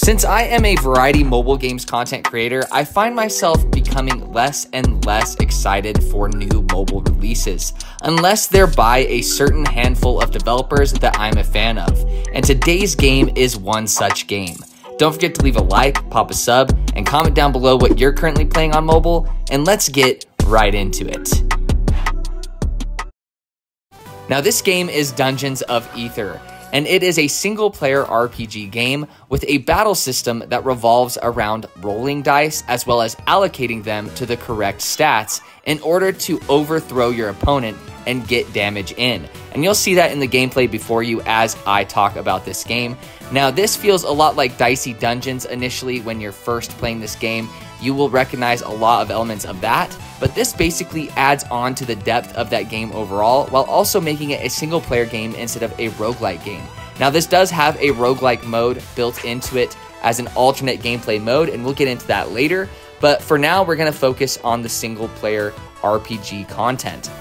Since I am a variety mobile games content creator, I find myself becoming less and less excited for new mobile releases, unless they're by a certain handful of developers that I'm a fan of, and today's game is one such game. Don't forget to leave a like, pop a sub, and comment down below what you're currently playing on mobile, and let's get right into it. Now this game is Dungeons of Aether, and it is a single-player RPG game with a battle system that revolves around rolling dice as well as allocating them to the correct stats in order to overthrow your opponent and get damage in. And you'll see that in the gameplay before you as I talk about this game. Now this feels a lot like Dicey Dungeons initially when you're first playing this game. You will recognize a lot of elements of that, but this basically adds on to the depth of that game overall while also making it a single player game instead of a roguelike game. Now this does have a roguelike mode built into it as an alternate gameplay mode, and we'll get into that later, but for now we're going to focus on the single player RPG content.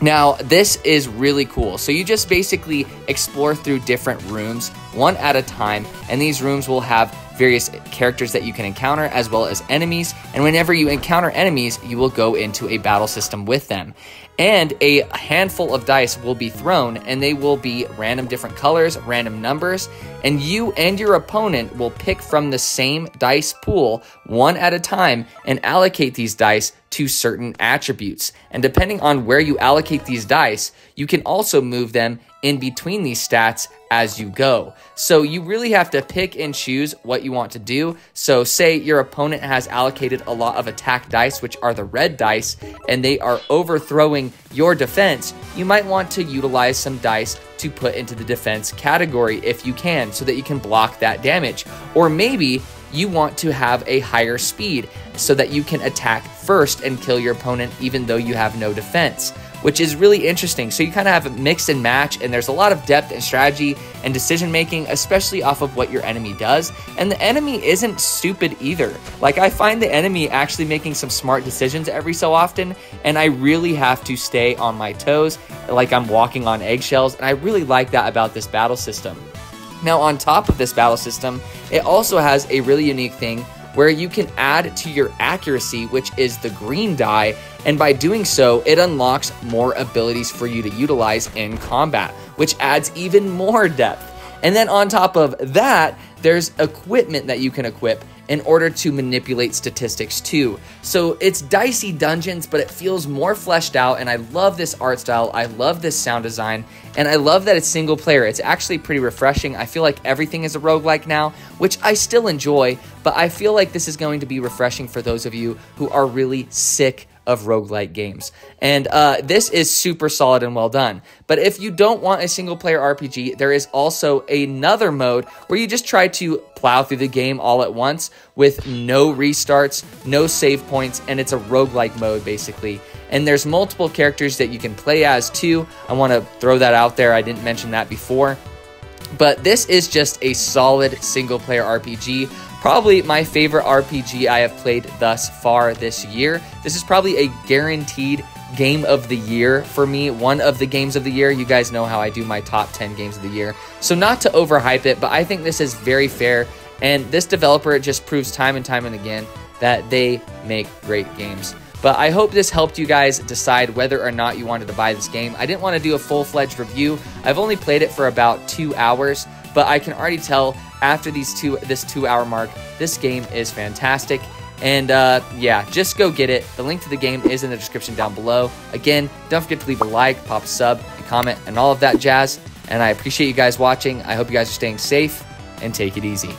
Now, this is really cool. So you just basically explore through different rooms, one at a time, and these rooms will have various characters that you can encounter as well as enemies, and whenever you encounter enemies, you will go into a battle system with them. And a handful of dice will be thrown, and they will be random different colors, random numbers, and you and your opponent will pick from the same dice pool one at a time and allocate these dice to certain attributes. And depending on where you allocate these dice, you can also move them in between these stats as you go. So you really have to pick and choose what you want to do. So say your opponent has allocated a lot of attack dice, which are the red dice, and they are overthrowing your defense. You might want to utilize some dice to put into the defense category if you can, so that you can block that damage. Or maybe you want to have a higher speed so that you can attack first and kill your opponent even though you have no defense, which is really interesting. So you kind of have a mix and match, and there's a lot of depth and strategy and decision making, especially off of what your enemy does. And the enemy isn't stupid either. Like, I find the enemy actually making some smart decisions every so often, and I really have to stay on my toes like I'm walking on eggshells, and I really like that about this battle system. Now, on top of this battle system, it also has a really unique thing where you can add to your accuracy, which is the green die, and by doing so, it unlocks more abilities for you to utilize in combat, which adds even more depth. And then on top of that, there's equipment that you can equip in order to manipulate statistics too. So it's Dicey Dungeons, but it feels more fleshed out, and I love this art style, I love this sound design, and I love that it's single player. It's actually pretty refreshing. I feel like everything is a roguelike now, which I still enjoy, but I feel like this is going to be refreshing for those of you who are really sick of roguelike games. And this is super solid and well done. But if you don't want a single player RPG, there is also another mode where you just try to plow through the game all at once with no restarts, no save points, and it's a roguelike mode basically. And there's multiple characters that you can play as too. I want to throw that out there. I didn't mention that before. But this is just a solid single player RPG. Probably my favorite RPG I have played thus far this year. This is probably a guaranteed game of the year for me, one of the games of the year. You guys know how I do my top 10 games of the year. So not to overhype it, but I think this is very fair. And this developer just proves time and time and again that they make great games. But I hope this helped you guys decide whether or not you wanted to buy this game. I didn't want to do a full-fledged review. I've only played it for about 2 hours, but I can already tell after this 2-hour mark, this game is fantastic. And yeah, just go get it. The link to the game is in the description down below. Again, don't forget to leave a like, pop a sub, and comment, and all of that jazz. And I appreciate you guys watching. I hope you guys are staying safe, and take it easy.